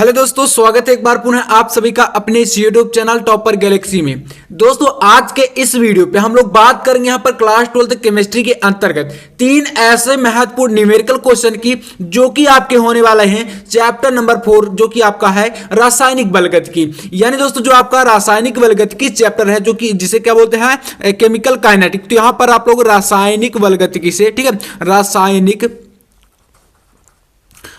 Hello दोस्तों, स्वागत है एक बार पुनः आप सभी का अपने इस यूट्यूब चैनल टॉपर गैलेक्सी में। दोस्तों आज के इस वीडियो पे हम लोग बात करेंगे यहाँ पर क्लास 12th केमिस्ट्री के अंतर्गत तीन ऐसे महत्वपूर्ण न्यूमेरिकल क्वेश्चन की जो कि आपके होने वाले हैं चैप्टर नंबर 4 जो कि आपका है रासायनिक बलगतिकी। यानी दोस्तों जो आपका रासायनिक बलगतिकी चैप्टर है जो कि जिसे क्या बोलते हैं केमिकल काइनेटिक। तो यहाँ पर आप लोग रासायनिक बलगतिकी से, ठीक है,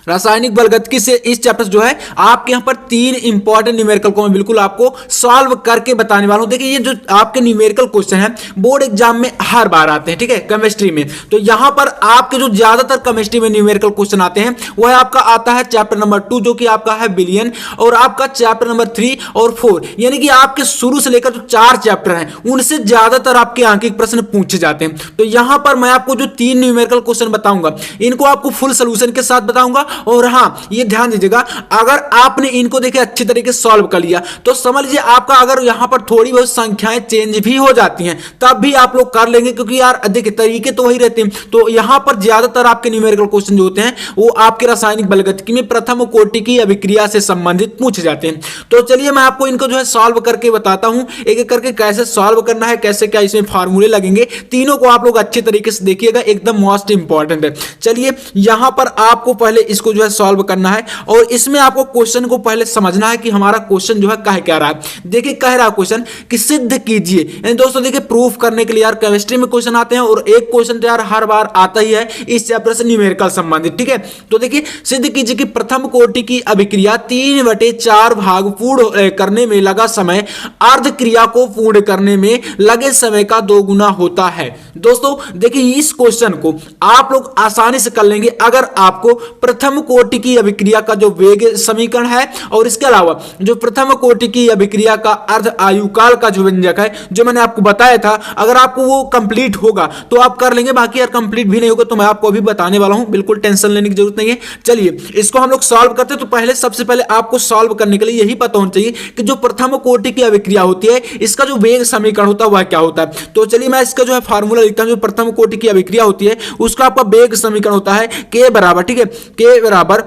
रासायनिक बलगतिकी से इस चैप्टर जो है आपके यहाँ पर तीन इंपॉर्टेंट न्यूमेरिकल को मैं बिल्कुल आपको सॉल्व करके बताने वाला हूं। देखिए ये जो आपके न्यूमेरिकल क्वेश्चन है बोर्ड एग्जाम में हर बार आते हैं, ठीक है, केमिस्ट्री में। तो यहां पर आपके जो ज्यादातर केमिस्ट्री में न्यूमेरिकल क्वेश्चन आते हैं वह आपका आता है चैप्टर नंबर 2 जो कि आपका है बिलियन, और आपका चैप्टर नंबर 3 और 4, यानी कि आपके शुरू से लेकर जो 4 चैप्टर हैं उनसे ज्यादातर आपके आंकिक प्रश्न पूछे जाते हैं। तो यहां पर मैं आपको जो तीन न्यूमेरिकल क्वेश्चन बताऊंगा इनको आपको फुल सोल्यूशन के साथ बताऊंगा। और हाँ, ये ध्यान दीजिएगा, अगर आपने इनको देखे अच्छी तरीके से सॉल्व कर लिया तो समझ लीजिए आपका अगर यहां पर थोड़ी बहुत संख्याएं चेंज भी हो जाती हैं तब भी आप लोग कर लेंगे, क्योंकि यार देखिए तरीके तो वही रहते हैं। तो यहां पर ज्यादातर आपके न्यूमेरिकल क्वेश्चन जो होते हैं वो आपके रासायनिक बलगतिकी में प्रथम कोटि की अभिक्रिया से संबंधित पूछे जाते हैं। तो चलिए मैं आपको इनको जो है सॉल्व करके बताता हूं, एक एक करके कैसे सॉल्व करना है, कैसे क्या इसमें फार्मूले लगेंगे, तीनों को आप लोग अच्छे तरीके से देखिएगा, एकदम मोस्ट इंपॉर्टेंट है। चलिए यहां पर आपको पहले इसको जो है सॉल्व करना है और इसमें आपको क्वेश्चन को पहले समझना है कि हमारा क्वेश्चन जो है कह क्या रहा है। देखिए कह रहा है क्वेश्चन कि सिद्ध कीजिए, यानी दोस्तों देखिए प्रूफ करने के लिए यार केमिस्ट्री में क्वेश्चन आते हैं और एक क्वेश्चन तो यार हर बार आता ही है इस चैप्टर से न्यूमेरिकल संबंधित, ठीक है। तो देखिए सिद्ध कीजिए कि प्रथम कोटि की अभिक्रिया 3/4 भाग पूर्ण करने में लगा समय अर्ध क्रिया को पूर्ण करने में लगे समय का 2 गुना होता है। दोस्तों देखिए इस क्वेश्चन को आप लोग आसानी से कर लेंगे अगर आपको प्रथम कोटि की अभिक्रिया का जो वेग समीकरण है और इसके अलावा जो प्रथम कोटि की अभिक्रिया का अर्ध आयुकाल का जो व्यंजक है जो मैंने आपको बताया था, अगर आपको वो कंप्लीट होगा तो आप कर लेंगे, बाकी यार कंप्लीट भी नहीं होगा तो मैं आपको अभी बताने वाला हूं, बिल्कुल टेंशन लेने की जरूरत नहीं है। चलिए इसको हम लोग सॉल्व करते हैं। तो पहले सबसे पहले आपको सॉल्व करने के लिए यही पता होना चाहिए कि जो प्रथम कोटि की अभिक्रिया होती है इसका जो वेग समीकरण होता है वह क्या होता है। तो चलिए मैं इसका जो है फार्मूला लिखता हूं। जो प्रथम कोटि की अभिक्रिया होती है उसका आपका वेग समीकरण होता है के बराबर, ठीक है, के बराबर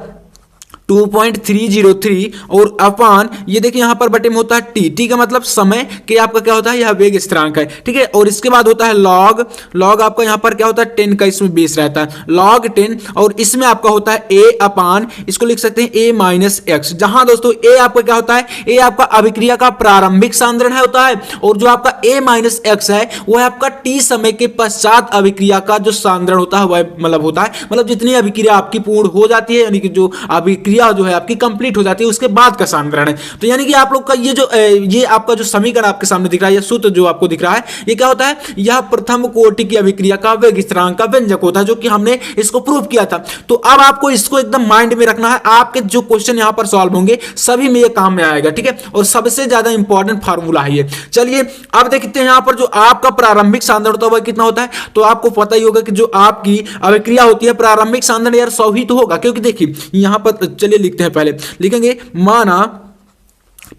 2.303 और अपान ये देखिए यहां पर बटे में होता है टी का मतलब समय के आपका क्या होता है यह वेग स्थिरांक है, ठीक है। और इसके बाद होता है लॉग आपका यहां पर क्या होता है 10 का इसमें बेस रहता है, log 10, और इसमें आपका होता है ए अपान, इसको लिख सकते हैं ए माइनस एक्स, जहां दोस्तों ए आपका क्या होता है, ए आपका अभिक्रिया का प्रारंभिक सांद्रण है होता है, और जो आपका ए माइनस एक्स है वह आपका टी समय के पश्चात अभिक्रिया का जो सांद्रण होता है वह मतलब होता है, मतलब जितनी अभिक्रिया आपकी पूर्ण हो जाती है यानी कि जो अभिक्रिया जो है आपकी कंप्लीट हो जाती है उसके बाद का सांद्रण है। तो यानी कि आप लोग का ये आपका जो समीकरण आपके सामने दिख रहा है, या सूत्र जो आपको दिख रहा है, ये क्या होता है, यह प्रथम कोटि की अभिक्रिया का वेग स्थिरांक का व्यंजक होता है, जो कि हमने इसको प्रूव किया था। तो अब आपको इसको एकदम माइंड में रखना है, आपके जो क्वेश्चन यहां पर सॉल्व होंगे सभी में ये काम में आएगा, ठीक है, और सबसे ज्यादा इंपॉर्टेंट फार्मूला है ये। चलिए अब देखते हैं यहां पर जो आपका प्रारंभिक सांद्रण होता है वह कितना होता है। तो आपको पता ही होगा कि जो आपकी अभिक्रिया होती है प्रारंभिक सांद्रण यार 100 ही तो होगा, क्योंकि देखिए यहां पर चलिए लिखते हैं, पहले लिखेंगे माना,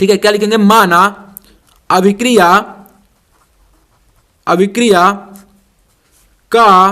ठीक है, क्या लिखेंगे, माना अभिक्रिया का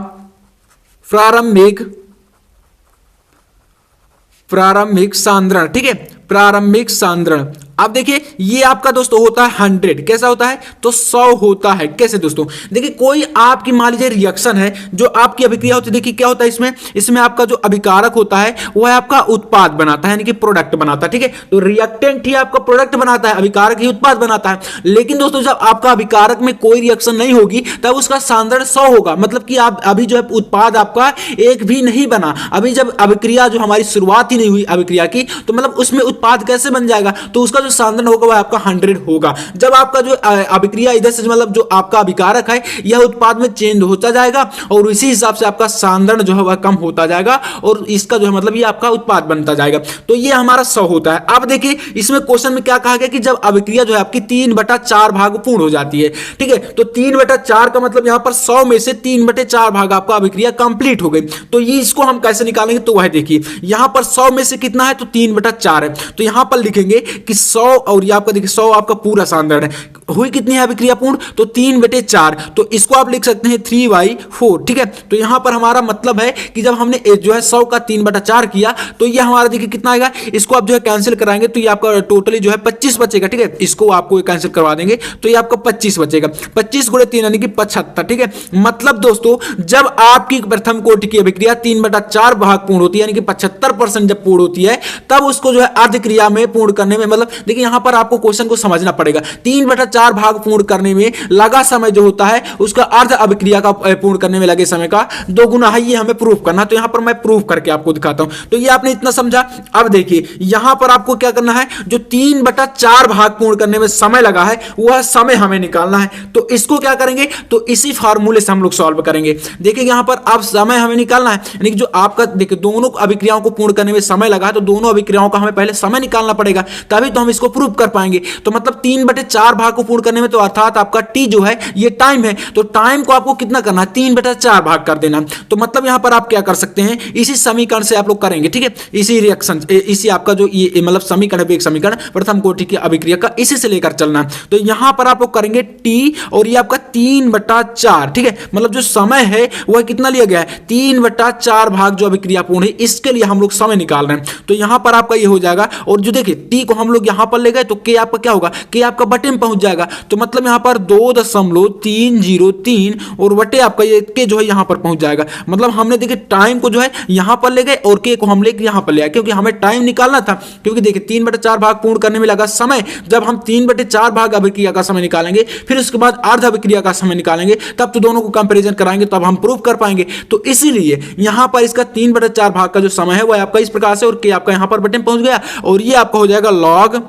प्रारंभिक सांद्रण, ठीक है, प्रारंभिक सांद्रण। अब देखिए ये आपका दोस्तों होता है 100, कैसा होता है, तो 100 होता है। कैसे दोस्तों, देखिए कोई आपकी मान लीजिए रिएक्शन है जो आपकी अभिक्रिया होती है, देखिए क्या होता है इसमें आपका जो अभिकारक होता है वह आपका उत्पाद बनाता है यानी कि प्रोडक्ट बनाता है, ठीक है। तो रिएक्टेंट ही आपका प्रोडक्ट बनाता है, अभिकारक ही उत्पाद बनाता है। लेकिन दोस्तों जब आपका अभिकारक में कोई रिएक्शन नहीं होगी तब उसका सांद्रण 100 होगा, मतलब कि आप अभी जो है उत्पाद आपका एक भी नहीं बना, अभी जब अभिक्रिया जो हमारी शुरुआत ही नहीं हुई अभिक्रिया की, तो मतलब उसमें उत्पाद कैसे बन जाएगा, तो उसका जो सांद्रण होगा वह आपका 100 होगा। जब आपका जो अभिक्रिया इधर से मतलब जो आपका अभिकारक है यह उत्पाद में चेंज होता जाएगा और इसी हिसाब से आपका सांद्रण जो है वह कम होता जाएगा और इसका जो है मतलब ये आपका उत्पाद बनता जाएगा। तो ये हमारा 100 होता है। अब देखिए इसमें क्वेश्चन में क्या कहा गया कि जब अभिक्रिया जो है आपकी 3/4 भाग पूर्ण हो जाती है, ठीक है, तो 3/4 का मतलब यहां पर 100 में से 3/4 भाग आपका अभिक्रिया कंप्लीट हो गई। तो ये इसको हम कैसे निकालेंगे, तो वह देखिए यहां पर 100 में से कितना है, तो 3/4 है। तो यहां पर लिखेंगे कि 100 और ये आपका देखिए 100 आपका पूरा सांद्रण है। हुई कितनी है अभिक्रिया पूर्ण, तो 3/4, तो इसको आप लिख सकते हैं 3/4, ठीक है। तो यहां पर हमारा मतलब है कि जब हमने जो है 100 का 3/4 किया तो ये हमारा देखिए कितना आएगा, इसको आप जो है कैंसिल कराएंगे तो ये आपका टोटली जो है 25 बचेगा, ठीक है। इसको आपको कैंसिल करवा देंगे तो ये आपका 25 बचेगा, 25 × 3 यानी कि 75, ठीक है। मतलब दोस्तों जब आपकी प्रथम कोटि की अभिक्रिया 3/4 भाग पूर्ण होती है यानी कि 75% जब पूर्ण होती है तब उसको जो है अर्ध क्रिया में पूर्ण करने में, मतलब देखिए यहां पर आपको क्वेश्चन को समझना पड़ेगा। 3/4 भाग पूर्ण करने में लगा समय जो होता है उसका अर्ध अभिक्रिया का पूर्ण करने में लगे समय का 2 गुना है, ये हमें प्रूफ करना। तो यहां पर मैं प्रूफ करके आपको दिखाता हूं। तो ये आपने इतना समझा। अब देखिए यहां पर आपको क्या करना है, जो 3/4 भाग पूर्ण करने में समय लगा है वह समय हमें निकालना है। तो इसको क्या करेंगे, तो इसी फार्मूले से हम लोग सॉल्व करेंगे। देखिए यहां पर अब समय हमें निकालना है, यानी कि जो आपका देखिए दोनों अभिक्रियाओं को पूर्ण करने में समय लगा है तो दोनों अभिक्रियाओं का हमें पहले समय निकालना पड़ेगा, तभी तो हम इसको प्रूव कर पाएंगे। तो मतलब 3/4 भाग को पूर्ण करने में, तो अर्थात आपका टी जो है ये टाइम है, तो टाइम को आपको कितना करना है, 3/4 भाग कर देना। तो मतलब यहां पर आप क्या कर सकते हैं, इसी समीकरण से आप लोग करेंगे, ठीक है। इसी रिएक्शन, इसी आपका जो ये मतलब समीकरण, एक समीकरण प्रथम कोटि की अभिक्रिया का इसी से लेकर चलना। तो यहां पर आप लोग करेंगे टी और ये आपका 3/4, ठीक है। मतलब जो समय है वह कितना लिया गया है, 3/4 भाग जो अभिक्रिया पूर्ण है इसके लिए हम लोग समय निकाल रहे हैं। तो यहां पर आपका ये हो जाएगा, और जो देखिए टी को हम लोग यहां पर ले गए तो के आपका क्या होगा, के आपका बटे में पहुंच जाएगा। तो मतलब यहां पर 2.303 और बटे आपका ये के जो है यहां पर पहुंच जाएगा। मतलब हमने देखिए टाइम को जो है यहां पर ले गए और के को हम लेके यहां पर ले आए, क्योंकि हमें टाइम निकालना था। क्योंकि देखिए 3/4 भाग पूर्ण करने में लगा समय, जब हम 3/4 भाग अभिक्रिया का समय निकालेंगे फिर उसके बाद अर्ध अभिक्रिया का समय निकालेंगे, तब तो दोनों को कंपैरिजन कराएंगे तब हम प्रूव कर पाएंगे। तो इसीलिए यहां पर इसका 3/4 भाग का जो समय है वह आपका इस प्रकार से, और के आपका यहां पर बटन पहुंच गया, और ये आपका हो जाएगा लॉग,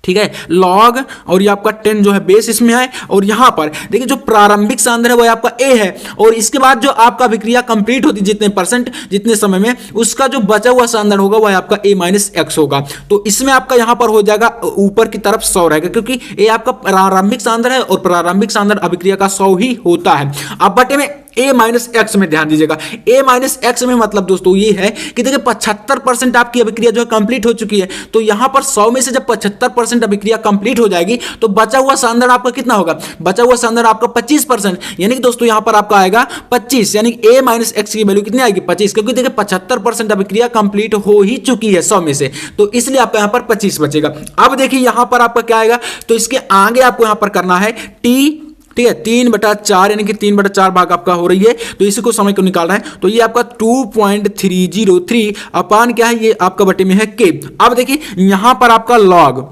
ठीक है, लॉग, और ये आपका 10 जो है बेस इसमें है। और यहां पर देखिए जो प्रारंभिक सांद्रण है वो आपका ए है, और इसके बाद जो आपका अभिक्रिया कंप्लीट होती है जितने परसेंट जितने समय में, उसका जो बचा हुआ सांद्रण होगा वह आपका ए माइनस एक्स होगा। तो इसमें आपका यहां पर हो जाएगा ऊपर की तरफ 100 रहेगा, क्योंकि ए आपका प्रारंभिक सांद्रण है और प्रारंभिक सांद्रण अभिक्रिया का 100 ही होता है। अब बटे में ए माइनस एक्स में ध्यान दीजिएगा, ए माइनस एक्स में मतलब दोस्तों ये है कि देखिए 75% आपकी अभिक्रिया जो है कंप्लीट हो चुकी है। तो यहां पर 100 में से जब 75% अभिक्रिया कंप्लीट हो जाएगी तो बचा हुआ सांद्रण आपका कितना होगा, बचा हुआ सांद्रण आपका 25%, यानी कि दोस्तों यहां पर आपका आएगा 25, यानी कि ए माइनस एक्स की वैल्यू कितनी आएगी, 25, क्योंकि देखिए 75% अभिक्रिया कंप्लीट हो ही चुकी है 100 में से, तो इसलिए आपका यहां पर 25 बचेगा। अब देखिए यहां पर आपका क्या आएगा, तो इसके आगे आपको यहां पर करना है टी, ठीक है, 3/4 यानी कि 3/4 भाग आपका हो रही है, तो इसी को समय को निकालना है। तो ये आपका 2.303 अपान क्या है, ये आपका बटे में है के। अब देखिए यहां पर आपका लॉग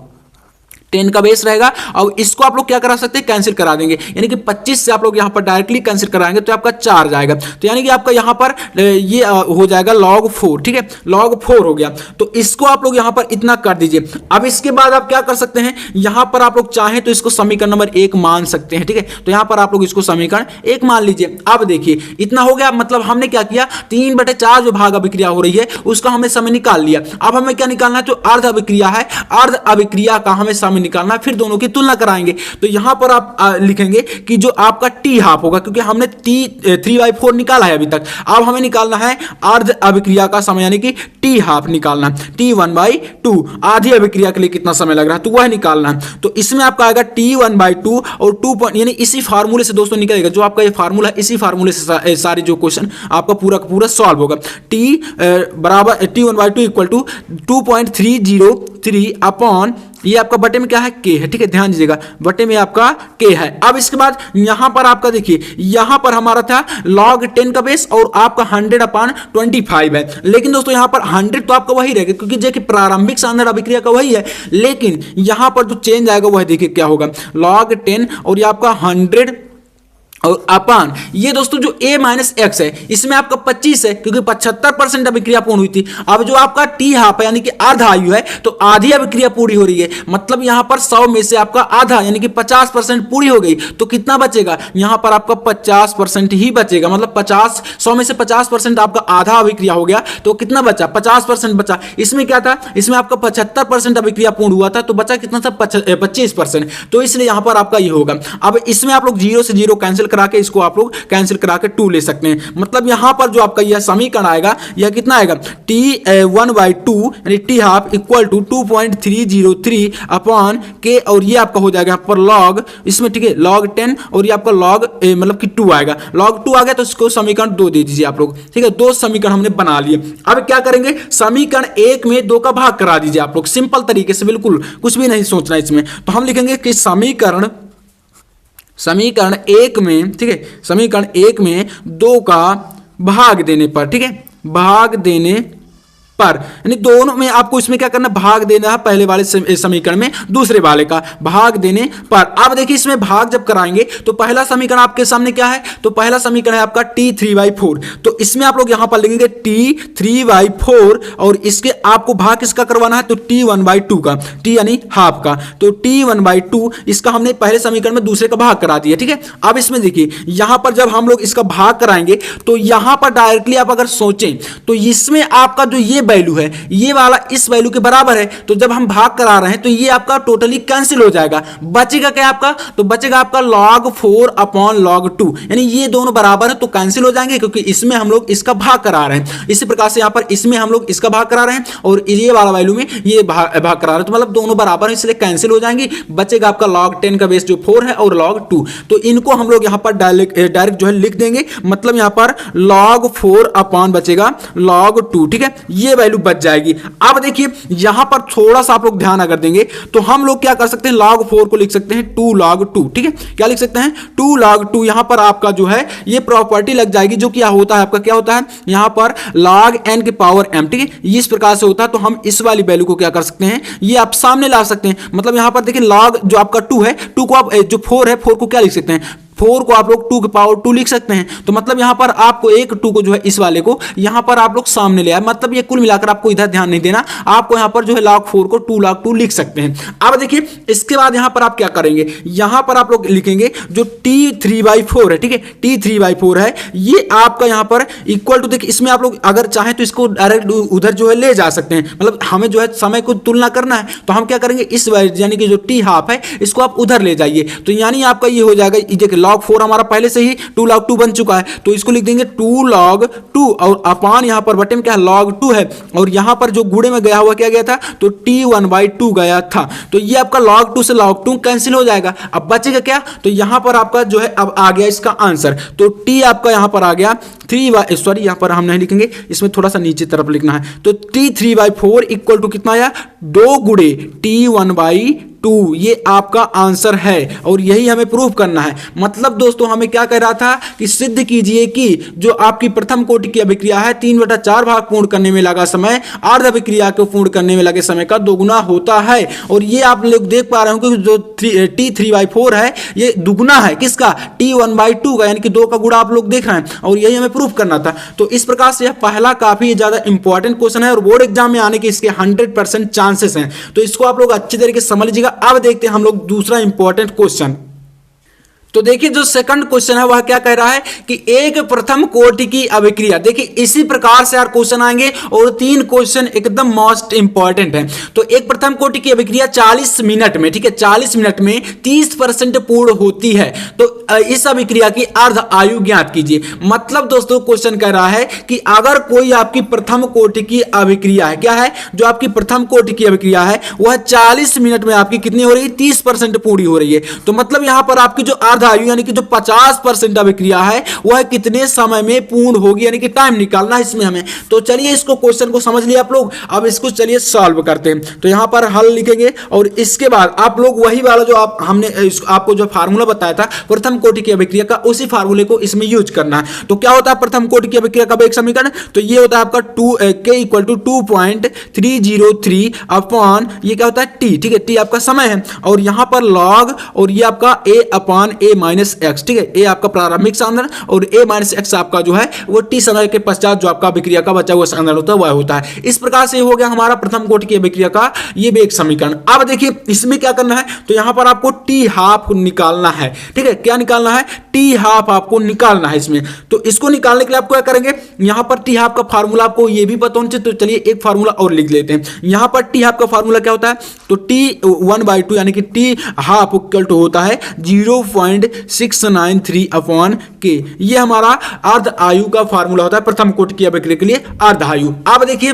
10 का बेस रहेगा, और इसको आप लोग क्या करा सकते हैं, कैंसिल करा देंगे, यानी कि 25 से आप लोग यहां पर डायरेक्टली कैंसिल कराएंगे तो आपका 4 जाएगा। तो यानी कि आपका यहां पर ये हो जाएगा log 4, ठीक है, log 4 हो गया। तो इसको आप लोग यहां पर इतना कर दीजिए। अब इसके बाद आप क्या कर सकते हैं, यहां पर आप लोग चाहें तो इसको समीकरण नंबर 1 मान सकते हैं, ठीक है। तो यहां पर आप लोग इसको समीकरण 1 मान लीजिए। अब देखिए इतना हो गया, मतलब हमने क्या किया, 3/4 जो भाग अभिक्रिया हो रही है उसका हमें समय निकाल लिया। अब हमें क्या निकालना है, जो अर्ध अभिक्रिया है, अर्ध अभिक्रिया का हमें समय निकालना, फिर दोनों की तुलना कराएंगे। तो यहां पर आप लिखेंगे कि जो आपका टी हाफ होगा, क्योंकि हमने 3/4 निकाला है अभी तक, अब हमें निकालना है अर्ध अभिक्रिया का समय, यानी कि टी हाफ निकालना, T1/2 आधी अभिक्रिया के लिए कितना समय लग रहा है तो वह निकालना है। तो इसमें आपका आएगा T1/2 और 2 यानी इसी फार्मूले से दोस्तों निकलेगा, जो आपका ये फार्मूला, इसी फार्मूले से सारी जो क्वेश्चन आपका पूरा का पूरा सॉल्व होगा। T बराबर T1/2 इक्वल टू 2.303 अपॉन ये आपका बटे में क्या है, के है, ठीक है, ध्यान दीजिएगा, बटे में आपका के है। अब इसके बाद यहां पर आपका देखिए, यहां पर हमारा था log 10 का बेस और आपका 100/25 है, लेकिन दोस्तों यहां पर 100 तो आपका वही रहेगा, क्योंकि देखिए प्रारंभिक सांद्रण अभिक्रिया का वही है, लेकिन यहां पर जो चेंज आएगा वह देखिए क्या होगा, log 10 और ये आपका 100 और अपान ये दोस्तों जो a माइनस एक्स है इसमें आपका 25 है, क्योंकि 75% अभिक्रिया पूर्ण हुई थी। अब जो आपका टी हाफ है यानी कि आधा आयु है, तो आधी अभिक्रिया पूरी हो रही है, मतलब यहां पर 100 में से आपका आधा यानी कि 50% पूरी हो गई, तो कितना बचेगा, यहां पर आपका 50% ही बचेगा। मतलब 100 में से 50% आपका आधा अभिक्रिया हो गया, तो कितना बचा, 50% बचा। इसमें क्या था, इसमें आपका 75% अभिक्रिया पूर्ण हुआ था, तो बचा कितना था, 25%। तो इसलिए यहां पर आपका ये होगा। अब इसमें आप लोग 0 से 0 कैंसिल करा के इसको आप लोग कैंसिल करा के 2 ले सकते हैं। मतलब यहाँ पर जो आपका यह समीकरण आएगा यह कितना आएगा, T1/2 यानी T half equal to 2.303 upon के, और ये आपका हो जाएगा यहाँ पर लॉग इसमें, ठीक है, log 10 और ये आपका log मतलब कि 2 आएगा। log 2 आ गया तो इसको समीकरण 2 दे दीजिए आप लोग, ठीक है। 2 समीकरण हमने बना लिए। अब क्या करेंगे, समीकरण 1 में 2 का भाग करा दीजिए आप लोग, सिंपल तरीके से, बिल्कुल कुछ भी नहीं सोचना इसमें। तो हम लिखेंगे कि समीकरण 1 में, ठीक है, समीकरण 1 में 2 का भाग देने पर, ठीक है, भाग देने पर, यानी दोनों में आपको इसमें क्या करना, भाग देना है, पहले वाले समीकरण में दूसरे वाले का भाग देने पर। अब देखिए इसमें भाग जब कराएंगे तो पहला समीकरण आपके सामने क्या है, तो पहला समीकरण है आपका T3/4, तो इसमें आप लोग यहां पर लिखेंगे T3/4 और इसके आपको भाग किसका करवाना है, तो T1/2 का, T यानी हाफ का, तो T1/2 इसका हमने पहले समीकरण में दूसरे का भाग करा दिया, ठीक है। अब इसमें देखिए यहां पर जब हम लोग इसका भाग कराएंगे तो यहां पर डायरेक्टली आप अगर सोचें तो इसमें आपका जो ये वैल्यू है ये वाला इस वैल्यू के बराबर है, तो जब हम भाग करा रहे हैं तो ये आपका टोटली कैंसिल हो जाएगा। बचेगा क्या आपका, तो बचेगा आपका log 4 अपॉन log 2, यानी ये दोनों बराबर है तो कैंसिल हो जाएंगे क्योंकि इसमें हम लोग इसका भाग करा रहे हैं। इसी प्रकार से यहां पर इसमें हम लोग इसका भाग करा रहे हैं और ये वाला वैल्यू में ये भाग करा रहे हैं, तो मतलब दोनों बराबर है इसलिए कैंसिल हो जाएंगे। बचेगा आपका log 10 का बेस जो 4 है और log 2, तो इनको हम लोग यहां पर डायरेक्ट जो है लिख देंगे, मतलब यहां पर log 4 अपॉन बचेगा log 2, ठीक है, ये वैल्यू बच जाएगी। अब देखिए यहां पर थोड़ा सा आप लोग ध्यान अगर देंगे तो हम लोग क्या कर सकते हैं, log 4 को लिख सकते हैं 2 log 2, ठीक है, क्या लिख सकते हैं 2 log 2। यहां पर आपका जो है ये प्रॉपर्टी लग जाएगी जो क्या होता है आपका, क्या होता है यहां पर log n की पावर m, ठीक है, इस प्रकार से होता है। तो हम इस वाली वैल्यू को क्या कर सकते हैं, ये आप सामने ला सकते हैं। मतलब यहां पर देखिए log जो आपका 2 है, 2 को आप जो 4 है 4 को क्या लिख सकते हैं, 4 को आप लोग 2 की पावर 2 लिख सकते हैं। तो मतलब यहां पर आपको एक 2 को जो है इस वाले को यहां पर आप लोग सामने ले आए, मतलब ये कुल मिलाकर आपको इधर ध्यान नहीं देना, आपको यहां पर जो है log 4 को 2 log 2 लिख सकते हैं। अब देखिए इसके बाद यहां पर आप क्या करेंगे, यहां पर आप लोग लिखेंगे जो T3/4 है, ठीक है, T3/4 है, ये आपका यहां पर इक्वल टू, देखिए इसमें आप लोग अगर चाहें तो इसको डायरेक्ट उधर जो है ले जा सकते हैं, मतलब हमें जो है समय को तुलना करना है तो हम क्या करेंगे, इस यानी कि जो T हाफ है इसको आप उधर ले जाइए, तो यानी आपका ये हो जाएगा, देखिए log 4 हमारा पहले से ही 2 log 2 बन चुका है, तो इसको लिख देंगे 2 log 2 और अपान यहां पर बटे में क्या है log 2 है, और यहां पर जो गुणे में गया हुआ क्या गया था, तो T1/2 गया था, तो ये आपका log 2 से log 2 कैंसिल हो जाएगा। अब बचेगा क्या, तो यहां पर आपका जो है अब आ गया इसका आंसर, तो T आपका यहां पर आ गया 3, सॉरी यहां पर हम नहीं लिखेंगे, इसमें थोड़ा सा नीचे तरफ लिखना है, तो T3/4 इक्वल टू कितना आया, 2 गुणे T1/2, ये आपका आंसर है और यही हमें प्रूफ करना है। मतलब दोस्तों हमें क्या कह रहा था कि सिद्ध कीजिए कि जो आपकी प्रथम कोटि की अभिक्रिया है 3/4 भाग पूर्ण करने में लगा समय अर्ध अभिक्रिया को पूर्ण करने में लगे समय का दोगुना होता है। और ये आप लोग देख पा रहे हो कि जो T3/4 है ये दुगुना है किसका, T1/2 का, यानी कि 2 का गुणा आप लोग देख रहे हैं और यही हमें प्रूफ करना था। तो इस प्रकार से यह पहला काफी ज्यादा इंपॉर्टेंट क्वेश्चन है और बोर्ड एग्जाम में आने के इसके 100% चांसेस हैं, तो इसको आप लोग अच्छी तरीके से समझ लीजिएगा। अब देखते हैं हम लोग दूसरा इंपॉर्टेंट क्वेश्चन। तो देखिए जो सेकंड क्वेश्चन है वह क्या कह रहा है कि एक प्रथम कोटि की अभिक्रिया, देखिए इसी प्रकार से यार क्वेश्चन आएंगे और 3 क्वेश्चन एकदम मोस्ट इंपॉर्टेंट है। तो एक प्रथम कोटि की अभिक्रिया 40 मिनट में, ठीक है, 40 मिनट में 30% पूर्ण होती है, तो इस अभिक्रिया की अर्ध आयु ज्ञात कीजिए। मतलब दोस्तों क्वेश्चन कह रहा है कि अगर कोई आपकी प्रथम कोटि की अभिक्रिया है, क्या है, जो आपकी प्रथम कोटि की अभिक्रिया है वह 40 मिनट में आपकी कितनी हो रही है, 30% पूरी हो रही है, तो मतलब यहां पर आपकी जो अर्ध आयु यानी कि जो 50% अभिक्रिया है वह कितने समय में पूर्ण होगी, यानी कि टाइम निकालना है इसमें हमें। तो चलिए इसको क्वेश्चन को समझ लिया आप लोग, अब इसको चलिए सॉल्व करते हैं। तो यहां पर हल लिखेंगे और इसके बाद आप लोग वही वाला जो हमने आपको जो फार्मूला बताया था प्रथम कोटि की अभिक्रिया का, उसी फार्मूले को इसमें यूज करना है। तो क्या होता है प्रथम कोटि की अभिक्रिया का एक समीकरण, तो ये होता है आपका K इक्वल टू 2.303 अपॉन ये क्या होता है T, ठीक है, T आपका समय है और यहां पर log और ये आपका A upon A minus x, ठीक है, ए आपका प्रारंभिक सांद्रण और ए माइनस एक्स आपका जो है वो टी समय के पश्चात जो आपका अभिक्रिया का बचा हुआ सांद्रण होता है वह होता है। इस प्रकार से हो गया हमारा प्रथम कोटि की अभिक्रिया का ये भी एक समीकरण। अब देखिए इसमें क्या करना है, तो यहां पर आपको टी हाफ निकालना है, ठीक है, क्या निकालना है, टी हाफ आपको निकालना है इसमें। तो इसको निकालने के लिए आपको क्या करेंगे, यहां पर टी हाफ का फार्मूला आपको ये भी पता होना चाहिए, तो चलिए एक फार्मूला और लिख लेते हैं। यहां पर टी हाफ का फार्मूला क्या होता है, तो टी 1/2 यानी कि टी हाफ इक्वल टू होता है 0.693 अपॉन के। ये हमारा अर्ध आयु का फार्मूला होता है प्रथम कोटि की अभिक्रिया के लिए अर्ध आयु। अब देखिए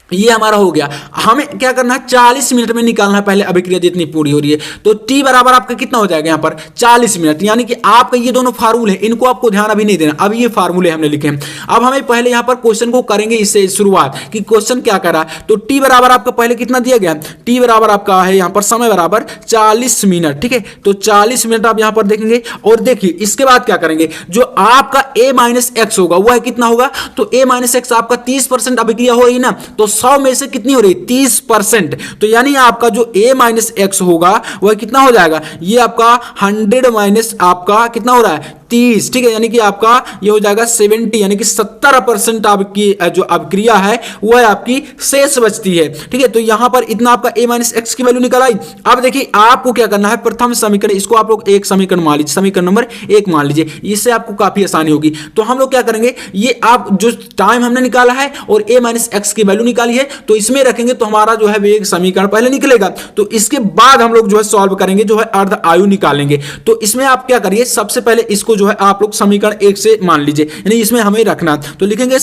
ये हमारा हो गया, हमें क्या करना है 40 मिनट में निकालना है पहले अभिक्रिया जितनी पूरी हो रही है। तो टी बराबर आपका कितना हो जाएगा यहाँ पर 40 मिनट, यानी कि आपका ये दोनों फार्मूले इनको आपको ध्यान अभी नहीं देना, अब ये फार्मूले हमने लिखे हैं। अब हमें पहले यहाँ पर क्वेश्चन को करेंगे इससे शुरुआत कि क्वेश्चन क्या करा। तो टी बराबर आपका पहले कितना दिया गया, टी बराबर आपका है यहाँ पर समय बराबर 40 मिनट, ठीक है। तो 40 मिनट आप यहाँ पर देखेंगे और देखिए इसके बाद क्या करेंगे, जो आपका a माइनस एक्स होगा वह कितना होगा, तो a माइनस एक्स आपका 30% अभिक्रिया हो रही ना, तो 100 में से कितनी हो रही है 30%, तो यानी आपका जो a माइनस एक्स होगा वह कितना हो जाएगा, ये आपका 100 माइनस आपका कितना हो रहा है 30, ठीक है, यानी कि आपका ये हो जाएगा 70, यानी कि 70% आपकी जो अभिक्रिया है वह आपकी शेष बचती है, ठीक है। तो यहां पर इतना आपका a माइनस एक्स की वैल्यू निकल आई। अब देखिए आपको क्या करना है, प्रथम समीकरण इसको आप लोग एक समीकरण मान लीजिए, समीकरण नंबर 1 मान लीजिए, इससे आपको काफी आसानी होगी। तो हम लोग क्या करेंगे, ये आप जो टाइम हमने निकाला है और a माइनस एक्स की वैल्यू निकाली है तो इसमें रखेंगे तो हमारा जो है वेग समीकरण पहले निकलेगा। तो इसके बाद हम लोग जो है सॉल्व करेंगे, जो है अर्ध आयु निकालेंगे। तो इसमें आप क्या करिए, सबसे पहले इसको जो है आप लोग समीकरण 1 से मान लीजिए, यानी इसमें हमें रखना, तो लिखेंगे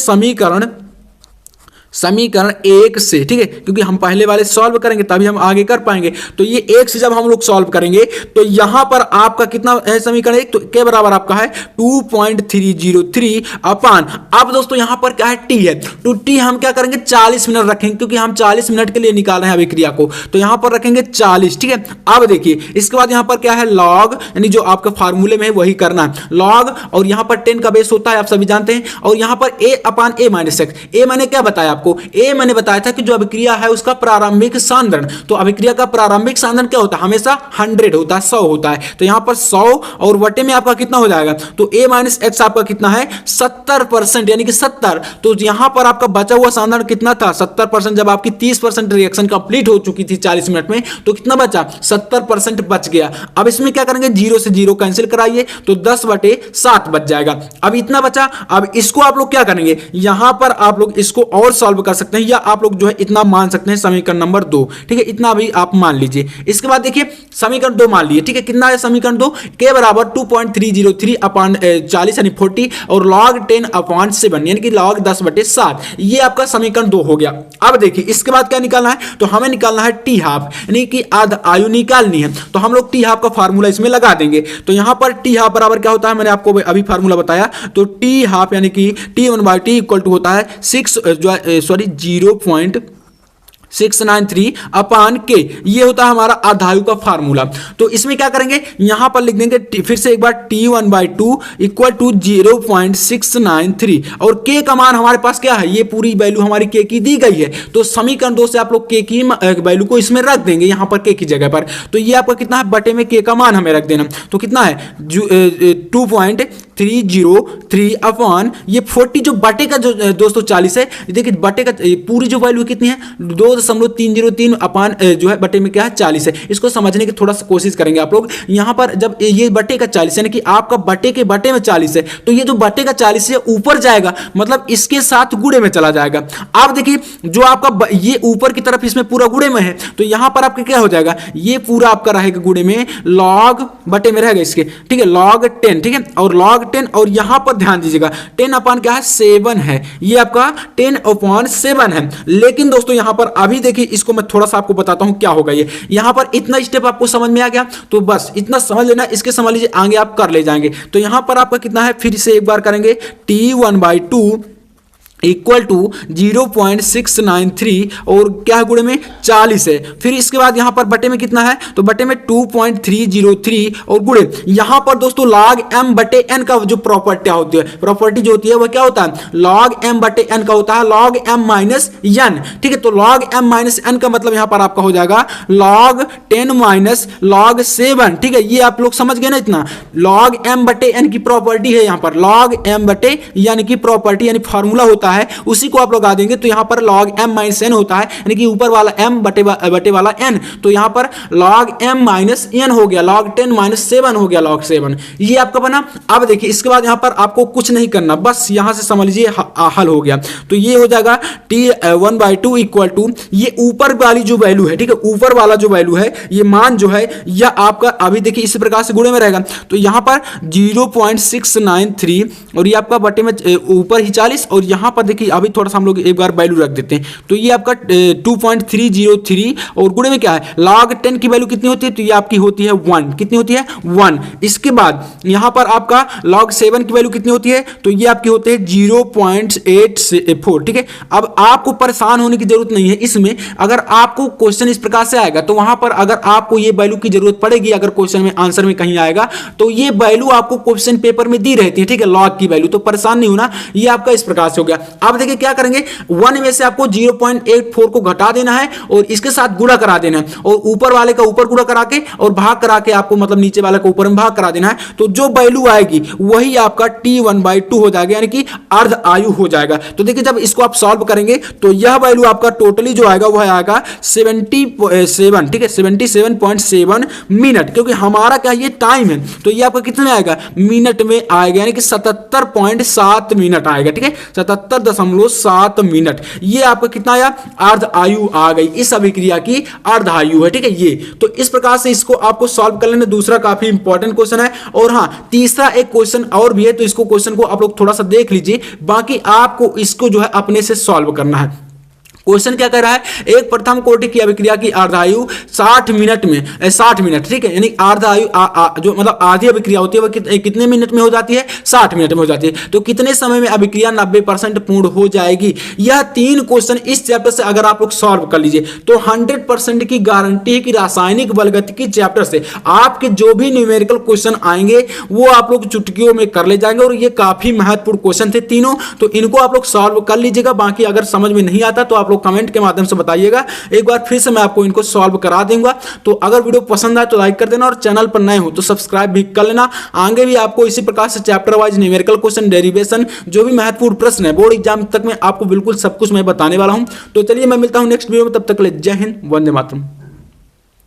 समीकरण 1 से, ठीक है, क्योंकि हम पहले वाले सॉल्व करेंगे तभी हम आगे कर पाएंगे। तो ये 1 से जब हम लोग सॉल्व करेंगे तो यहां पर आपका कितना है समीकरण 1, तो के बराबर आपका है 2.303 अपान, अब दोस्तों यहां पर क्या है टी है, तो टी हम क्या करेंगे 40 मिनट रखेंगे, क्योंकि हम 40 मिनट के लिए निकाल रहे हैं अभिक्रिया को, तो यहां पर रखेंगे 40, ठीक है। अब देखिए इसके बाद यहां पर क्या है लॉग, यानी जो आपका फार्मूले में है वही करना है लॉग, और यहां पर 10 का बेस होता है आप सभी जानते हैं, और यहां पर a अपान a माइनस एक्स। ए मैंने क्या बताया आपको, ए मैंने बताया था कि जो अभिक्रिया है उसका प्रारंभिक सांद्रण, तो अभिक्रिया का प्रारंभिक सांद्रण क्या होता है, हमेशा 100 होता है, 100 होता है। तो यहां पर 100 और वटे में आपका कितना हो जाएगा, तो a माइनस एक्स आपका कितना है 70%, यानी कि 70। तो यहां पर आपका बचा हुआ सांद्रण कितना था 70%, जब आपकी 30% रिएक्शन कंप्लीट हो चुकी थी 40 मिनट में, तो कितना बचा 70% बच गया। अब इसमें क्या करेंगे 0 से 0 कैंसिल कराइए, तो 10/7 बच जाएगा। अब इतना बचा, अब इसको आप लोग क्या करेंगे, यहां पर आप लोग इसको और सॉल्व कर सकते हैं, या आप लोग जो है इतना मान सकते हैं समीकरण नंबर 2, ठीक है, इतना भी आप मान लीजिए। इसके बाद देखिए समीकरण 2 मान लीजिए, ठीक है, कितना है समीकरण 2, के बराबर 2.303 अपान 40 यानी 40 और log 10 अपान 7 यानी कि log 10/7, ये आपका समीकरण 2 हो गया। अब देखिए इसके बाद क्या निकालना है, तो हमें निकालना है टी हाफ, यानी कि अर्ध आयु निकालनी है। तो हम लोग टी हाफ का फार्मूला इसमें लगा देंगे। तो यहां पर टी हाफ बराबर क्या होता है, मैंने आपको अभी फार्मूला बताया, तो टी हाफ यानी कि T1/T इक्वल टू होता है 0.693 अपान के, ये होता है हमारा अर्धायु का फार्मूला। तो इसमें क्या करेंगे, यहां पर लिख देंगे फिर से एक बार T1/2 इक्वल टू 0.693, और के का मान हमारे पास क्या है, ये पूरी वैल्यू हमारी के की दी गई है। तो समीकरण 2 से आप लोग के की वैल्यू को इसमें रख देंगे, यहां पर के की जगह पर। तो ये आपका कितना है, बटे में के का मान हमें रख देना, तो कितना है 2.303 अपॉन ये 40, जो बटे का जो दोस्तों 40 है, देखिए बटे का पूरी जो वैल्यू कितनी है 2.303 अपान जो है बटे में क्या है 40 है। इसको समझने की थोड़ा सा कोशिश करेंगे आप लोग। यहां पर जब ये बटे का 40 यानी कि आपका बटे के बटे में 40 है, तो ये जो बटे का 40 है ऊपर जाएगा, मतलब इसके साथ गुणे में चला जाएगा। आप देखिए जो आपका ये ऊपर की तरफ इसमें पूरा गुणे में है, तो यहां पर आपका क्या हो जाएगा, ये पूरा आपका रहेगा गुणे में, log बटे में रहेगा इसके, ठीक है, log 10, ठीक है, और log 10, और यहां पर ध्यान दीजिएगा 10 अपान क्या है 7 है, ये आपका 10 अपान 7 है। लेकिन दोस्तों यहां पर अभी देखिए इसको मैं थोड़ा सा आपको बताता हूं क्या होगा। ये यहां पर इतना स्टेप आपको समझ में आ गया, तो बस इतना समझ लेना, इसके समझ लीजिए आगे आप कर ले जाएंगे। तो यहां पर आपका कितना है, फिर से एक बार करेंगे T1/2 इक्वल टू 0.693 और क्या गुणे में 40 है। फिर इसके बाद यहां पर बटे में कितना है, तो बटे में 2.303 और गुणे यहां पर दोस्तों log m बटे n का जो प्रॉपर्टी होती है, प्रॉपर्टी जो होती है वह क्या होता है, log m बटे n का होता है log m माइनस n, ठीक है। तो log m माइनस n का मतलब यहां पर आपका हो जाएगा log 10 माइनस log 7, ठीक है। ये आप लोग समझ गए ना, इतना log m बटे n की प्रॉपर्टी है, यहां पर log m बटे यानी कि प्रॉपर्टी यानी फॉर्मूला होता होता है उसी को आप लगा देंगे, तो यहाँ पर log m माइनस n होता है, यानी कि ऊपर वाला m बटे वाला n, तो यहाँ पर log m माइनस n हो गया, log 10 माइनस 7 हो गया, log 7 ये आपका बना। अब देखिए इसके बाद यहाँ पर आपको कुछ नहीं करना, बस यहाँ से समझ लीजिए हल हो गया। तो ये हो जाएगा t1/2 इक्वल टू ये ऊपर वाली जो वैल्यू है, ठीक है, ऊपर वाला जो वैल्यू है ये मान जो है यह आपका अभी देखिए इस प्रकार से गुणे में रहेगा, तो यहाँ पर 0.693 और ये आपका बटे में ऊपर ही 40, और यहाँ पर देखिए अभी थोड़ा सा हम लोग एक बार वैल्यू रख देते हैं, तो ये आपका 2.303 और गुणे में क्या है log 10 की वैल्यू कितनी होती है, तो ये आपकी होती है 1, कितनी होती है 1। इसके बाद यहाँ पर आपका log 7 की वैल्यू कितनी होती है, तो ये आपकी होती है 0.84, ठीक है। अब आपको परेशान होने की जरूरत नहीं है इसमें, अगर आपको क्वेश्चन इस प्रकार से आएगा तो वहां पर अगर आपको ये वैल्यू की जरूरत पड़ेगी, अगर क्वेश्चन में आंसर में कहीं आएगा तो ये वैल्यू आपको क्वेश्चन पेपर में दी रहती है, ठीक है, लॉग की वैल्यू, तो परेशान नहीं होना। ये आपका इस प्रकार से हो गया। अब देखिए क्या करेंगे, 1 में से आपको 0.84 को घटा देना है और इसके साथ गुणा करा देना है, और ऊपर वाले का ऊपर गुणा करा के और भाग करा के आपको मतलब नीचे वाले का ऊपर में भाग करा देना है, तो जो वैल्यू आएगी वही आपका t1/2 हो जाएगा, यानी कि अर्ध आयु हो जाएगा। तो देखिए जब इसको आप सॉल्व करेंगे तो यह वैल्यू आपका टोटली जो आएगा वह आएगा 77, ठीक है, 77.7 मिनट, क्योंकि हमारा क्या ये टाइम है, तो ये आपका कितने में आएगा मिनट में आएगा, यानी कि 77.7 मिनट आएगा, ठीक है, 77.7 मिनट। ये आपका कितना आया, अर्ध आयु आ गई, इस अभिक्रिया की अर्ध आयु है, ठीक है। ये तो इस प्रकार से इसको आपको सॉल्व कर लेना। दूसरा काफी इंपॉर्टेंट क्वेश्चन है, और हाँ तीसरा एक क्वेश्चन और भी है, तो इसको क्वेश्चन को आप लोग थोड़ा सा देख लीजिए, बाकी आपको इसको जो है अपने से सॉल्व करना है। क्वेश्चन क्या कर रहा है, एक प्रथम कोटि की अभिक्रिया की अर्धायु 60 मिनट में 60 मिनट, ठीक है, यानी अर्धायु जो मतलब आधी अभिक्रिया होती है वह कितने मिनट में हो जाती है, 60 मिनट में हो जाती है। तो कितने समय में अभिक्रिया 90% पूर्ण हो जाएगी। यह 3 क्वेश्चन इस चैप्टर से अगर आप लोग सॉल्व कर लीजिए तो 100% की गारंटी है कि रासायनिक बलगतिकी चैप्टर से आपके जो भी न्यूमेरिकल क्वेश्चन आएंगे वो आप लोग चुटकियों में कर ले जाएंगे, और ये काफी महत्वपूर्ण क्वेश्चन थे तीनों, तो इनको आप लोग सॉल्व कर लीजिएगा। बाकी अगर समझ में नहीं आता तो आप लोग कमेंट के माध्यम से बताइएगा, एक बार फिर से मैं आपको इनको सॉल्व करा दूंगा। तो अगर वीडियो पसंद आए तो लाइक कर देना, और चैनल पर नए हो तो सब्सक्राइब भी कर लेना। आगे भी आपको इसी प्रकार से chapter wise numerical question, derivation, जो भी महत्वपूर्ण प्रश्न है बोर्ड एग्जाम तक में आपको बिल्कुल सब कुछ मैं बताने वाला हूं। तो चलिए मैं मिलता हूं नेक्स्ट वीडियो में, तब तक के लिए जय हिंद, वंदे मातरम।